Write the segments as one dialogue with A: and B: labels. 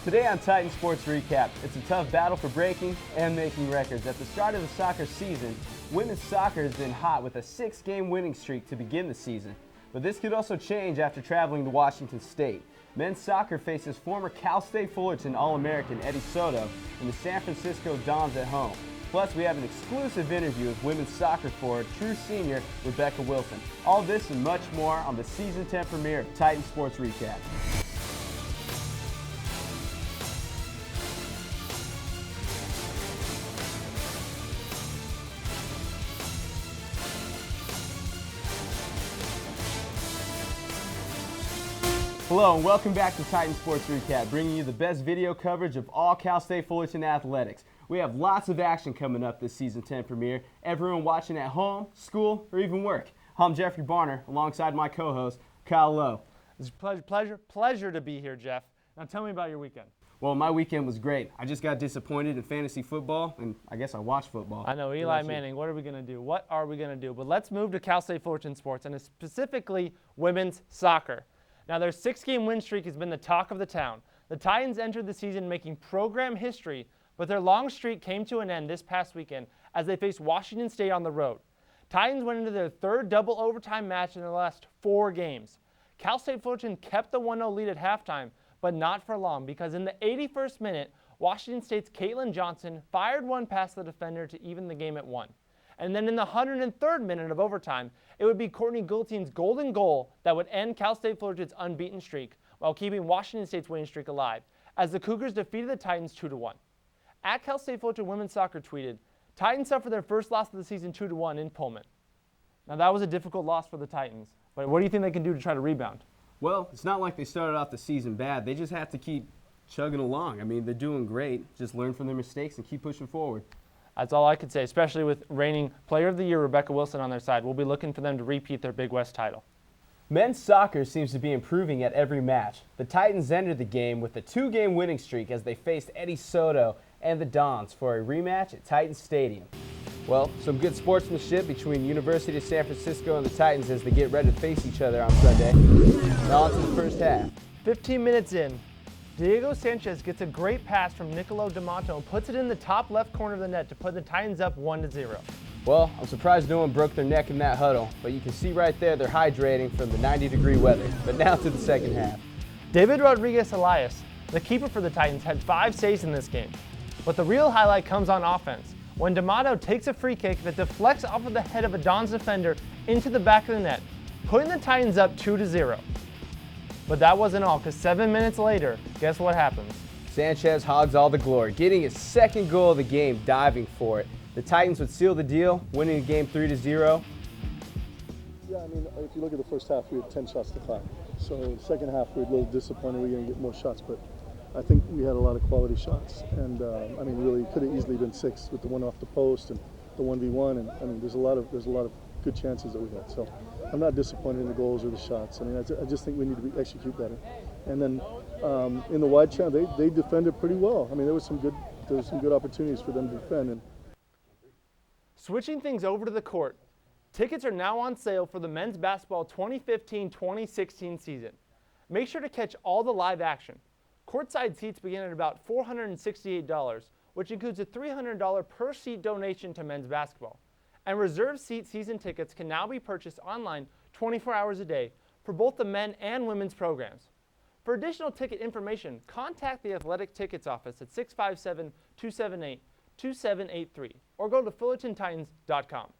A: Today on Titan Sports Recap, it's a tough battle for breaking and making records. At the start of the soccer season, women's soccer has been hot with a 6-game winning streak to begin the season. But this could also change after traveling to Washington State. Men's soccer faces former Cal State Fullerton All-American Soto and the San Francisco Dons at home. Plus, we have an exclusive interview with women's soccer forward, true senior Rebecca Wilson. All this and much more on the Season 10 premiere of Titan Sports Recap. Hello and welcome back to Titan Sports Recap, bringing you the best video coverage of all Cal State Fullerton athletics. We have lots of action coming up this Season 10 premiere. Everyone watching at home, school, or even work. I'm Jeffrey Barner, alongside my co-host, Kyle Lowe.
B: It's a pleasure to be here, Jeff. Now tell me about your weekend.
A: Well, my weekend was great. I just got disappointed in fantasy football, and I guess I watched football.
B: I know, Eli Manning, what are we going to do? What are we going to do? But let's move to Cal State Fullerton sports, and specifically women's soccer. Now, their 6-game win streak has been the talk of the town. The Titans entered the season making program history, but their long streak came to an end this past weekend as they faced Washington State on the road. Titans went into their third double overtime match in their last 4 games. Cal State Fullerton kept the 1-0 lead at halftime, but not for long, because in the 81st minute, Washington State's Caitlin Johnson fired one past the defender to even the game at 1. And then in the 103rd minute of overtime, it would be Courtney Gultein's golden goal that would end Cal State Fullerton's unbeaten streak while keeping Washington State's winning streak alive, as the Cougars defeated the Titans 2-1. At Cal State Fullerton women's soccer tweeted, "Titans suffered their first loss of the season 2-1 in Pullman." Now that was a difficult loss for the Titans, but what do you think they can do to try to rebound?
A: Well, it's not like they started off the season bad. They just have to keep chugging along. I mean, they're doing great. Just learn from their mistakes and keep pushing forward.
B: That's all I could say, especially with reigning Player of the Year Rebecca Wilson on their side. We'll be looking for them to repeat their Big West title.
A: Men's soccer seems to be improving at every match. The Titans entered the game with a 2-game winning streak as they faced Soto and the Dons for a rematch at Titan Stadium. Well, some good sportsmanship between University of San Francisco and the Titans as they get ready to face each other on Sunday. Now on to the first half.
B: 15 minutes in, Diego Sanchez gets a great pass from Nicolo D'Amato and puts it in the top left corner of the net to put the Titans up 1-0.
A: Well, I'm surprised no one broke their neck in that huddle, but you can see right there they're hydrating from the 90-degree weather. But now to the second half.
B: David Rodriguez-Elias, the keeper for the Titans, had 5 saves in this game. But the real highlight comes on offense, when D'Amato takes a free kick that deflects off of the head of a Dons defender into the back of the net, putting the Titans up 2-0. But that wasn't all, because 7 minutes later, guess what happens?
A: Sanchez hogs all the glory, getting his second goal of the game, diving for it. The Titans would seal the deal, winning the game 3-0.
C: Yeah, I mean, if you look at the first half, we had 10 shots to 5. So the second half, we were a little disappointed we didn't get more shots, but I think we had a lot of quality shots. And I mean, really, it could have easily been 6 with the one off the post and the 1v1. And I mean, there's a lot of good chances that we had. So I'm not disappointed in the goals or the shots. I mean, I just think we need to execute better. And then in the wide channel, they defended pretty well. I mean, there was some good opportunities for them to defend. And
B: switching things over to the court, tickets are now on sale for the men's basketball 2015-2016 season. Make sure to catch all the live action. Courtside seats begin at about $468, which includes a $300 per seat donation to men's basketball. And reserved seat season tickets can now be purchased online 24 hours a day for both the men and women's programs. For additional ticket information, contact the Athletic Tickets office at 657-278-2783 or go to FullertonTitans.com.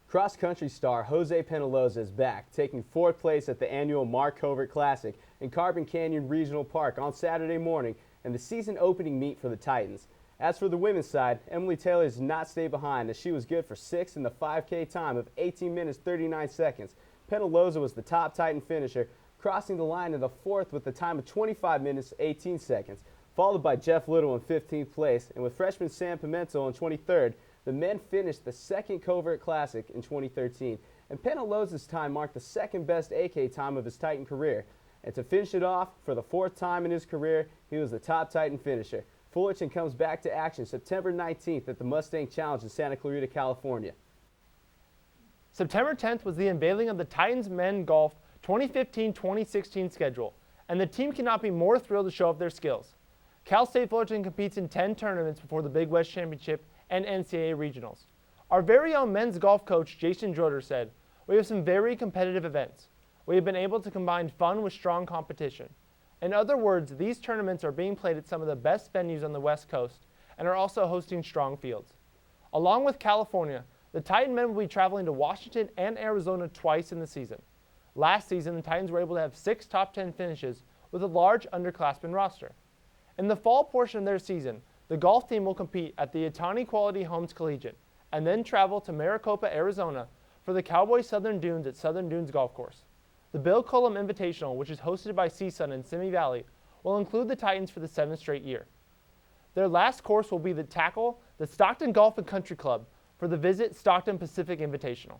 A: Cross-country star Jose Penaloza is back, taking 4th place at the annual Mark Covert Classic in Carbon Canyon Regional Park on Saturday morning and the season opening meet for the Titans. As for the women's side, Emily Taylor did not stay behind as she was good for 6th in the 5K time of 18 minutes 39 seconds. Penaloza was the top Titan finisher, crossing the line in the 4th with a time of 25 minutes 18 seconds, followed by Jeff Little in 15th place, and with freshman Sam Pimentel in 23rd, the men finished the 2nd Covert Classic in 2013, and Penaloza's time marked the 2nd best AK time of his Titan career. And to finish it off, for the 4th time in his career, he was the top Titan finisher. Fullerton comes back to action September 19th at the Mustang Challenge in Santa Clarita, California.
B: September 10th was the unveiling of the Titans Men Golf 2015-2016 schedule, and the team cannot be more thrilled to show off their skills. Cal State Fullerton competes in 10 tournaments before the Big West Championship and NCAA Regionals. Our very own men's golf coach, Jason Droder, said, "We have some very competitive events. We have been able to combine fun with strong competition. In other words, these tournaments are being played at some of the best venues on the West Coast and are also hosting strong fields." Along with California, the Titan men will be traveling to Washington and Arizona twice in the season. Last season, the Titans were able to have 6 top 10 finishes with a large underclassmen roster. In the fall portion of their season, the golf team will compete at the Itani Quality Homes Collegiate and then travel to Maricopa, Arizona for the Cowboys Southern Dunes at Southern Dunes Golf Course. The Bill Cullum Invitational, which is hosted by CSUN in Simi Valley, will include the Titans for the 7th straight year. Their last course will be the Stockton Golf and Country Club for the Visit Stockton Pacific Invitational.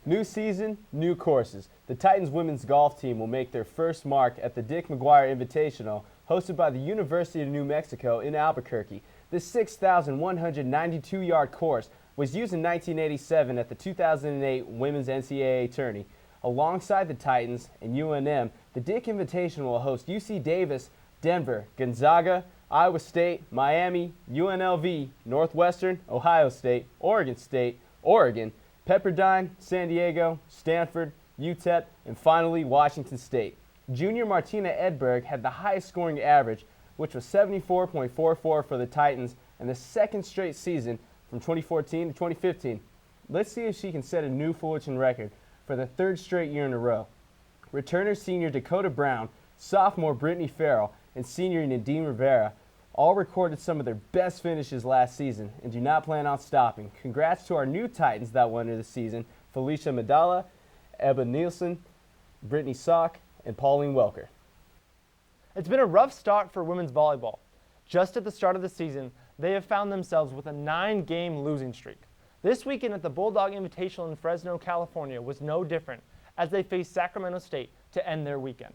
A: New season, new courses. The Titans women's golf team will make their first mark at the Dick McGuire Invitational, hosted by the University of New Mexico in Albuquerque. This 6,192-yard course was used in 1987 at the 2008 Women's NCAA Tourney. Alongside the Titans and UNM, the Dick Invitational will host UC Davis, Denver, Gonzaga, Iowa State, Miami, UNLV, Northwestern, Ohio State, Oregon, Pepperdine, San Diego, Stanford, UTEP, and finally Washington State. Junior Martina Edberg had the highest scoring average, which was 74.44 for the Titans in the second straight season from 2014 to 2015. Let's see if she can set a new Fullerton record for the 3rd straight year in a row. Returner senior Dakota Brown, sophomore Brittany Farrell, and senior Nadine Rivera all recorded some of their best finishes last season and do not plan on stopping. Congrats to our new Titans that won this season: Felicia Medalla, Ebba Nielsen, Brittany Sock, and Pauline Welker.
B: It's been a rough start for women's volleyball. Just at the start of the season, they have found themselves with a 9-game losing streak. This weekend at the Bulldog Invitational in Fresno, California was no different as they faced Sacramento State to end their weekend.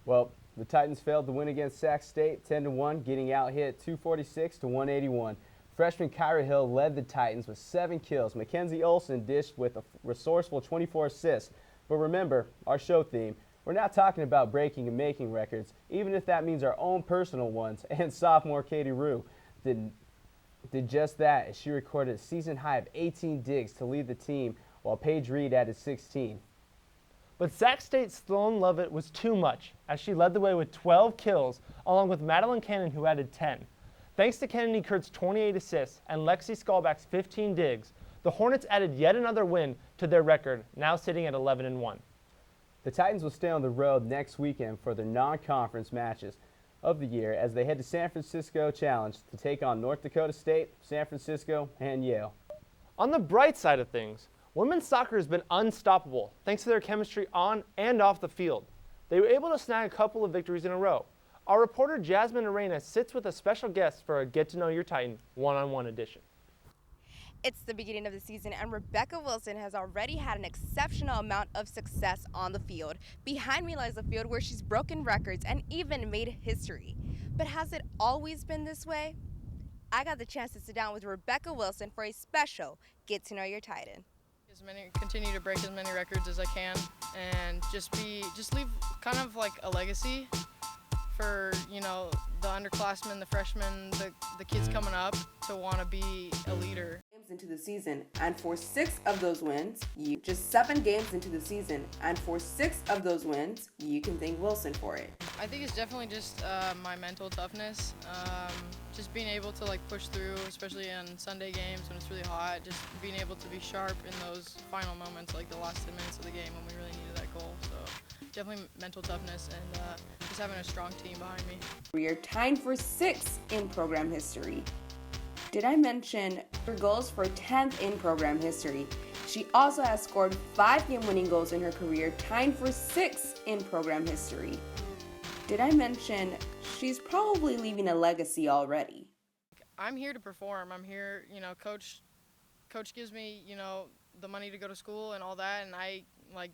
A: Well, the Titans failed to win against Sac State 10-1, getting out hit 246 to 181. Freshman Kyra Hill led the Titans with 7 kills. Mackenzie Olsen dished with a resourceful 24 assists. But remember, our show theme, we're not talking about breaking and making records, even if that means our own personal ones. And sophomore Katie Rue did just that as she recorded a season high of 18 digs to lead the team, while Paige Reed added 16.
B: But Sac State's Sloan Lovett was too much, as she led the way with 12 kills, along with Madeline Cannon, who added 10. Thanks to Kennedy Kurt's 28 assists and Lexi Skalbach's 15 digs, the Hornets added yet another win to their record, now sitting at 11-1.
A: The Titans will stay on the road next weekend for their non-conference matches of the year as they head to San Francisco Challenge to take on North Dakota State, San Francisco, and Yale.
B: On the bright side of things, women's soccer has been unstoppable thanks to their chemistry on and off the field. They were able to snag a couple of victories in a row. Our reporter Jasmine Arena sits with a special guest for a Get to Know Your Titan one-on-one edition.
D: It's the beginning of the season, and Rebecca Wilson has already had an exceptional amount of success on the field. Behind me lies the field where she's broken records and even made history. But has it always been this way? I got the chance to sit down with Rebecca Wilson for a special Get to Know Your Titan.
E: Continue to break as many records as I can, and just leave kind of like a legacy for, you know, the underclassmen, the freshmen, the kids coming up to want to be a leader.
D: Into the season, and for 6 of those wins, just 7 games into the season, and for 6 of those wins, you can thank Wilson for it.
E: I think it's definitely just my mental toughness, just being able to like push through, especially on Sunday games when it's really hot, just being able to be sharp in those final moments, like the last 10 minutes of the game when we really needed that goal. So definitely mental toughness and just having a strong team behind me.
D: We are tied for 6th in program history. Did I mention her goals for 10th in program history? She also has scored 5 game-winning goals in her career, tying for 6th in program history. Did I mention she's probably leaving a legacy already?
E: I'm here to perform. I'm here, you know, coach gives me, you know, the money to go to school and all that, and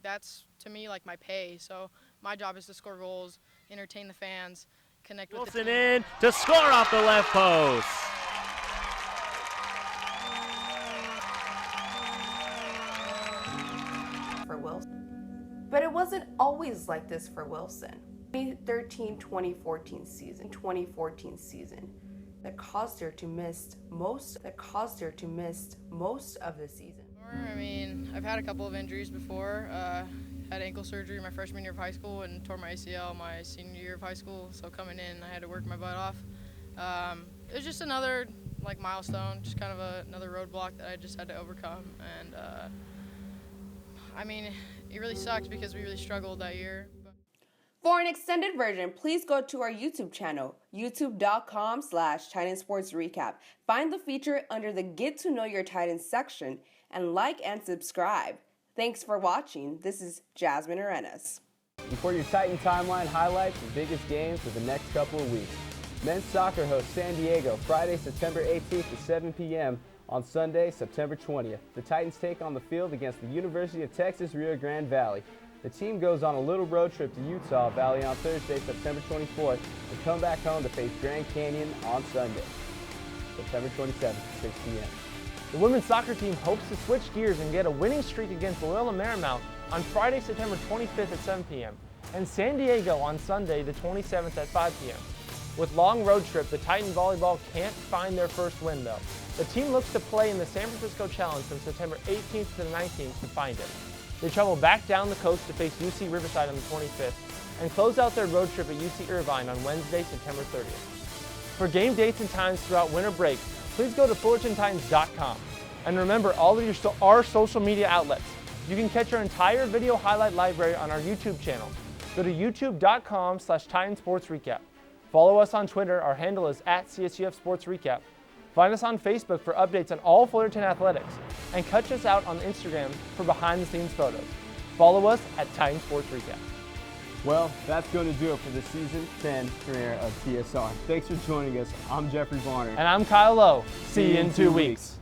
E: that's to me like my pay. So my job is to score goals, entertain the fans, connect with the team.
F: Wilson in to score off the left post.
D: For Wilson. But it wasn't always like this for Wilson. 2013-2014 season that caused her to miss most of the season.
E: I mean, I've had a couple of injuries before. Had ankle surgery my freshman year of high school and tore my ACL my senior year of high school. So coming in, I had to work my butt off. It was just another milestone, just kind of another roadblock that I just had to overcome. And I mean, it really sucked because we really struggled that year.
D: For an extended version, please go to our YouTube channel, youtube.com/TitanSportsRecap. Find the feature under the Get to Know Your Titans section and like and subscribe. Thanks for watching. This is Jasmine Arenas.
A: And for your Titan Timeline highlights and biggest games for the next couple of weeks. Men's soccer hosts San Diego Friday, September 18th at 7 p.m. On Sunday, September 20th. The Titans take on the field against the University of Texas Rio Grande Valley. The team goes on a little road trip to Utah Valley on Thursday, September 24th, and come back home to face Grand Canyon on Sunday, September 27th at 6 p.m.
B: The women's soccer team hopes to switch gears and get a winning streak against Loyola Marymount on Friday, September 25th at 7 p.m. and San Diego on Sunday, the 27th at 5 p.m. With long road trip, the Titan volleyball can't find their first win though. The team looks to play in the San Francisco Challenge from September 18th to the 19th to find it. They travel back down the coast to face UC Riverside on the 25th and close out their road trip at UC Irvine on Wednesday, September 30th. For game dates and times throughout winter break, please go to FullertonTitans.com. And remember all of our social media outlets. You can catch our entire video highlight library on our YouTube channel. Go to youtube.com/TitanSportsRecap. Follow us on Twitter. Our handle is @CSUFSportsRecap. Find us on Facebook for updates on all Fullerton athletics. And catch us out on Instagram for behind-the-scenes photos. Follow us at Titan Sports Recap.
A: Well, that's going to do it for the Season 10 premiere of TSR. Thanks for joining us. I'm Jeffrey Varner.
B: And I'm Kyle Lowe. See you in 2 weeks.